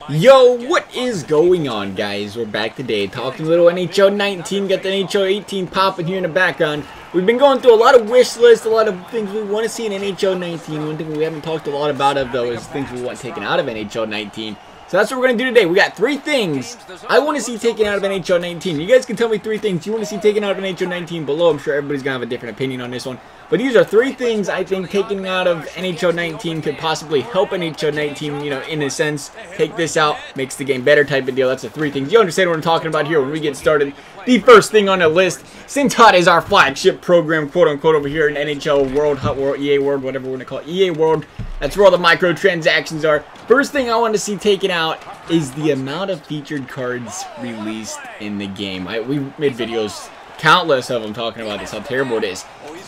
Yo, what is going on, guys? We're back today talking a little NHL 19, got the NHL 18 popping here in the background. We've been going through a lot of wish lists, a lot of things we want to see in NHL 19. One thing we haven't talked a lot about though is things we want taken out of NHL 19. So that's what we're going to do today. We got 3 things I want to see taken out of NHL 19. You guys can tell me 3 things you want to see taken out of NHL 19 below. I'm sure everybody's going to have a different opinion on this one. But these are 3 things I think taking out of NHL 19 could possibly help NHL 19, you know, in a sense. Take this out, makes the game better type of deal. That's the 3 things. You understand what I'm talking about here when we get started. The first thing on the list, since HUT is our flagship program, quote unquote, over here in NHL World, HUT World, EA World, whatever we're going to call it, EA World. That's where all the microtransactions are. First thing I want to see taken out is the amount of featured cards released in the game. We made videos, countless of them, talking about this, how terrible it is.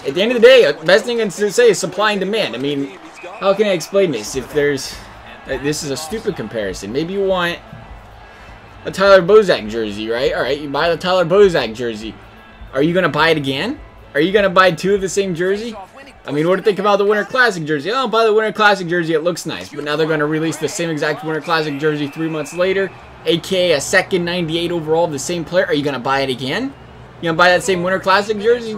At the end of the day, the best thing to say is supply and demand. I mean, how can I explain this? If there's... This is a stupid comparison. Maybe you want a Tyler Bozak jersey, right? Alright, you buy the Tyler Bozak jersey. Are you going to buy it again? Are you going to buy 2 of the same jersey? I mean, what do you think about the Winter Classic jersey? Oh, buy the Winter Classic jersey, it looks nice. But now they're going to release the same exact Winter Classic jersey 3 months later, aka a second 98 overall of the same player. Are you going to buy it again? You going to buy that same Winter Classic jersey?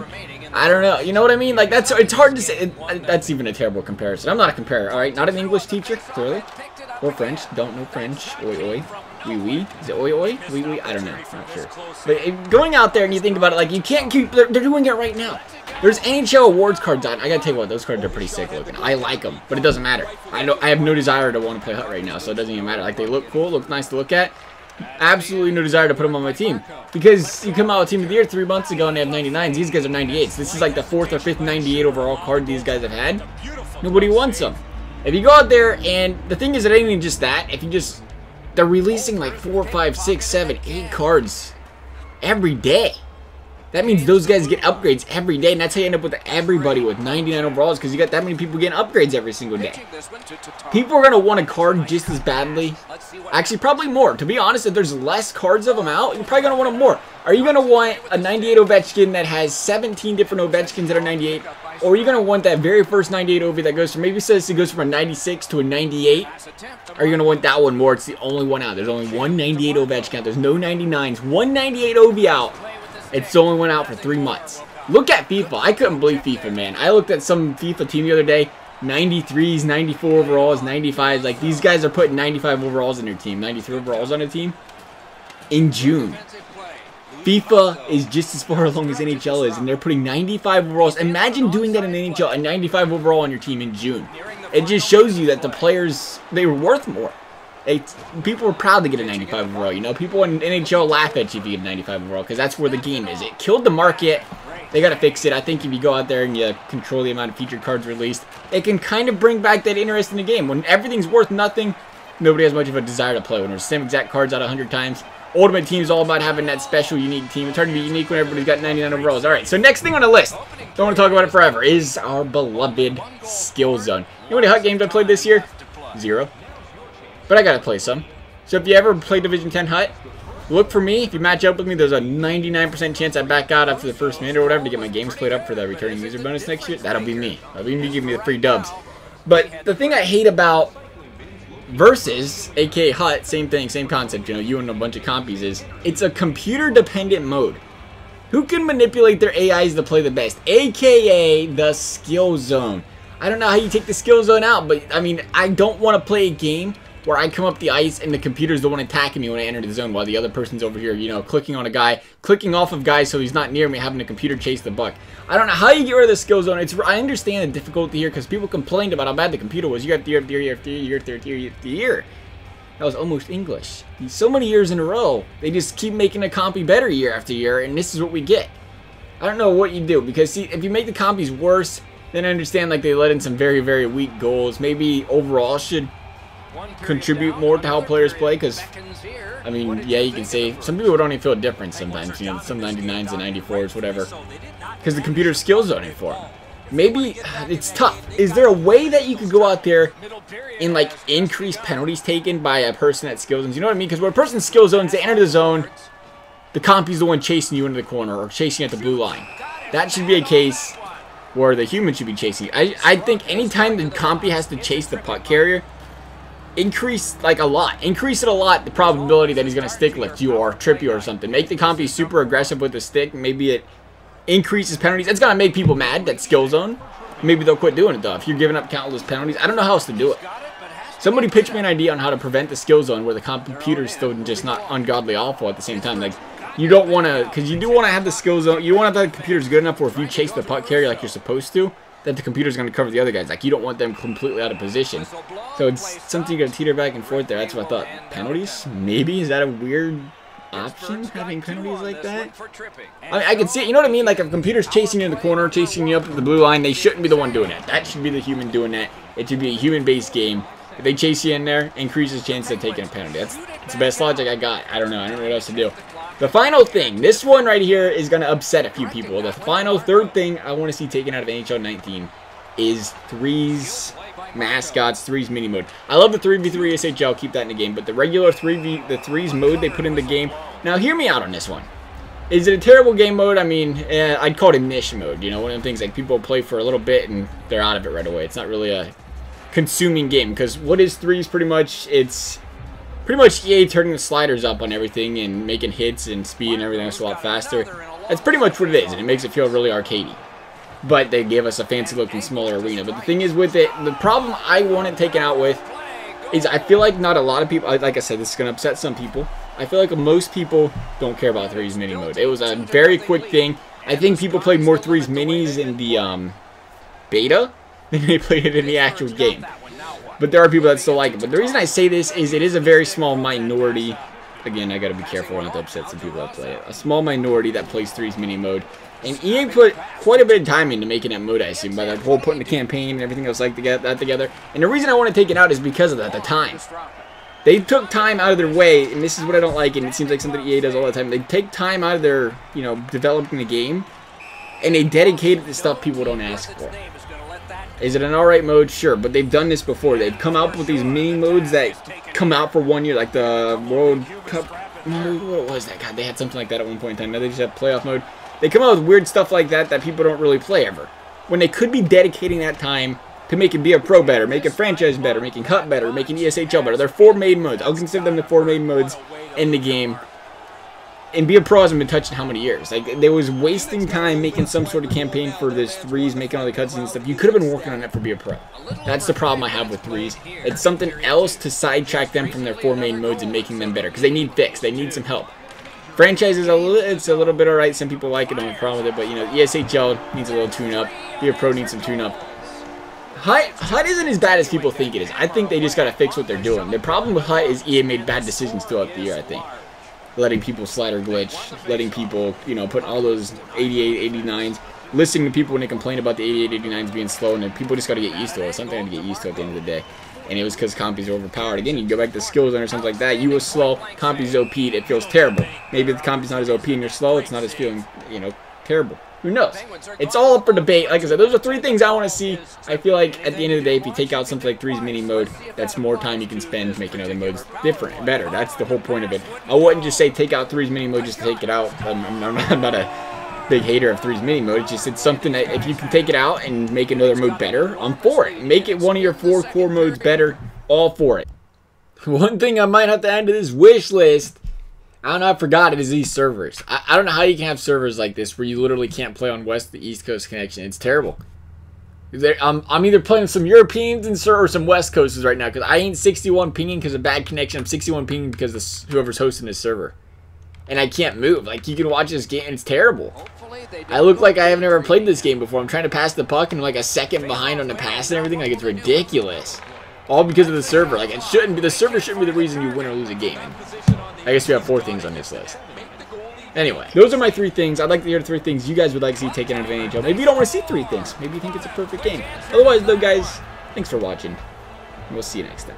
I don't know. You know what I mean? Like, it's hard to say. That's even a terrible comparison. I'm not a comparer, alright? Not an English teacher, clearly. Or French. Don't know French. Oi, oi. Oui, oui. Is it oi, oi? Oui, oui. I don't know. Not sure. But going out there and you think about it, like, you can't keep... They're doing it right now. There's NHL awards cards on. I gotta tell you what, those cards are pretty sick looking. I like them, but it doesn't matter. I have no desire to want to play HUT right now, so it doesn't even matter. Like, they look cool, look nice to look at. Absolutely no desire to put them on my team. Because you come out with Team of the Year 3 months ago and they have 99s. These guys are 98s. This is like the 4th or 5th 98 overall card these guys have had. Nobody wants them. If you go out there, and the thing is, it ain't even just that. If you just... They're releasing like 4, 5, 6, 7, 8 cards every day. That means those guys get upgrades every day, and that's how you end up with everybody with 99 overalls, because you got that many people getting upgrades every single day. People are going to want a card just as badly. Actually, probably more. To be honest, if there's less cards of them out, you're probably going to want them more. Are you going to want a 98 Ovechkin that has 17 different Ovechkins that are 98? Or are you going to want that very first 98 Ovi that goes from, maybe says it goes from a 96 to a 98? Are you going to want that one more? It's the only one out. There's only one 98 Ovechkin. There's no 99s. One 98 Ovi out. It's the only one out for 3 months. Look at FIFA. I couldn't believe FIFA, man. I looked at some FIFA team the other day. 93s, 94 overalls, 95s. Like, these guys are putting 95 overalls in their team. 93 overalls on a team. In June. FIFA is just as far along as NHL is, and they're putting 95 overalls. Imagine doing that in NHL, a 95 overall on your team in June. It just shows you that the players, they were worth more. People are proud to get a 95 overall, you know. People in NHL laugh at you if you get a 95 overall, because that's where the game is. It killed the market. They got to fix it. I think if you go out there and you control the amount of featured cards released, it can kind of bring back that interest in the game. When everything's worth nothing, nobody has much of a desire to play. When there's the same exact cards out 100 times, Ultimate Team is all about having that special, unique team. It's hard to be unique when everybody's got 99 overalls. Alright, so next thing on the list, don't want to talk about it forever, is our beloved Skill Zone. You know how many HUT games I played this year? 0. But I gotta play some. So if you ever play Division 10 HUT, look for me. If you match up with me, there's a 99% chance I back out after the first minute or whatever to get my games played up for the returning user bonus next year. That'll be me. That'll be me giving me the free dubs. But the thing I hate about Versus, aka HUT, same thing, same concept, you know, you and a bunch of compies, is it's a computer-dependent mode. Who can manipulate their AIs to play the best? AKA the Skill Zone. I don't know how you take the Skill Zone out, but, I mean, I don't want to play a game where I come up the ice and the computer's the one attacking me when I enter the zone while the other person's over here, you know, clicking on a guy, clicking off of guys so he's not near me, having the computer chase the buck. I don't know how you get rid of the Skill Zone. I understand the difficulty here because people complained about how bad the computer was year after year after year after year after year after year. That was almost English. So many years in a row, they just keep making a compy better year after year, and this is what we get. I don't know what you do, because see, if you make the compies worse, then I understand like they let in some very, very weak goals. Maybe overall should contribute more to how players play, because I mean, yeah, you can say some people don't even feel a difference sometimes, you know, some 99s and 94s, whatever, because the computer skill zoning for them. Maybe it's tough. Is there a way that you could go out there and like increase penalties taken by a person that skill zones? You know what I mean? Because when a person skill zones, they enter the zone, the compy's the one chasing you into the corner or chasing at the blue line. That should be a case where the human should be chasing you. I think anytime the compy has to chase the puck carrier, increase like a lot. Increase it a lot, the probability that he's going to stick lift you or trip you or something. Make the compy super aggressive with the stick. Maybe it increases penalties. It's going to make people mad, that skill zone. Maybe they'll quit doing it though. If you're giving up countless penalties, I don't know how else to do it. Somebody pitched me an idea on how to prevent the skill zone where the computer's still just not ungodly awful at the same time. Like, you don't want to, because you do want to have the skill zone. You want to have the computer's good enough where if you chase the puck carrier like you're supposed to, that the computer's going to cover the other guys. Like, you don't want them completely out of position. So it's something you got to teeter back and forth there. That's what I thought. Penalties? Maybe? Is that a weird option, having penalties like that? I mean, I can see it. You know what I mean? Like, if a computer's chasing you in the corner, chasing you up to the blue line, they shouldn't be the one doing that. That should be the human doing that. It should be a human-based game. If they chase you in there, increases chance of taking a penalty. That's the best logic I got. I don't know. I don't know what else to do. The final thing, this one right here is going to upset a few people. The final third thing I want to see taken out of NHL 19 is threes mascots, threes mini mode. I love the 3v3 SHL, keep that in the game, but the regular the threes mode they put in the game. Now hear me out on this one. Is it a terrible game mode? I mean, I'd call it a niche mode. You know, one of the things like people play for a little bit and they're out of it right away. It's not really a consuming game, because what is threes pretty much? It's pretty much EA turning the sliders up on everything and making hits and speed and everything else a lot faster. That's pretty much what it is, and it makes it feel really arcadey. But they gave us a fancy looking smaller arena. But the thing is with it, the problem I want it taken out with is I feel like not a lot of people, like I said, this is going to upset some people. I feel like most people don't care about threes mini mode. It was a very quick thing. I think people played more threes minis in the beta than they played it in the actual game. But there are people that still like it. But the reason I say this is it is a very small minority. Again, I gotta be careful not to upset some people that play it. A small minority that plays threes mini mode. And EA put quite a bit of time into making that mode, I assume, by that whole putting the campaign and everything else like to get that together. And the reason I want to take it out is because of that, the time. They took time out of their way, and this is what I don't like, and it seems like something EA does all the time. They take time out of their, you know, developing the game, and they dedicate it to stuff people don't ask for. Is it an alright mode? Sure, but they've done this before. They've come out with these mini modes that come out for 1 year, like the World Cup mode. What was that? God, they had something like that at one point in time. Now they just have playoff mode. They come out with weird stuff like that that people don't really play ever. When they could be dedicating that time to making Be a Pro better, making Franchise better, making Cup better, making ESHL better. They're 4 main modes. I'll consider them the 4 main modes in the game. And Be a Pro hasn't been touched in how many years? Like, they was wasting time making some sort of campaign for this threes, making all the cutscenes and stuff. You could have been working on that for Be a Pro. That's the problem I have with threes. It's something else to sidetrack them from their 4 main modes and making them better, because they need fix. They need some help. Franchise is it's a little bit alright. Some people like it, don't have a problem with it, but you know, ESHL needs a little tune-up. Be a Pro needs some tune-up. HUT isn't as bad as people think it is. I think they just gotta fix what they're doing. The problem with HUT is EA made bad decisions throughout the year, I think. Letting people slider glitch, letting people, you know, put all those 88, 89s, listening to people when they complain about the 88, 89s being slow, and then people just gotta get used to it. It's something to get used to at the end of the day. And it was because compies are overpowered. Again, you go back to skill zone or something like that, you was slow, compies OP'd, it feels terrible. Maybe if the compy's not as OP and you're slow, it's not as feeling, you know, terrible. Who knows? It's all up for debate. Like I said, those are 3 things I want to see. I feel like at the end of the day, if you take out something like threes mini mode, that's more time you can spend making other modes different and better. That's the whole point of it. I wouldn't just say take out threes mini mode just to take it out. I'm not a big hater of threes mini mode. It's something that if you can take it out and make another mode better, I'm for it. Make it one of your 4 core modes better. All for it. One thing I might have to add to this wish list, I don't know, I forgot it, is these servers. I don't know how you can have servers like this where you literally can't play on West to East Coast connection. It's terrible. I'm either playing some Europeans or some West Coasters right now, because I ain't 61 pinging because of bad connection. I'm 61 pinging because of whoever's hosting this server. And I can't move. Like, you can watch this game and it's terrible. I look like I have never played this game before. I'm trying to pass the puck and I'm like a second behind on the pass and everything. Like, it's ridiculous. All because of the server. Like, it shouldn't be, the server shouldn't be the reason you win or lose a game. I guess we have 4 things on this list. Anyway, those are my 3 things. I'd like to hear the 3 things you guys would like to see taken out of NHL. Maybe you don't want to see 3 things. Maybe you think it's a perfect game. Otherwise, though, guys, thanks for watching. We'll see you next time.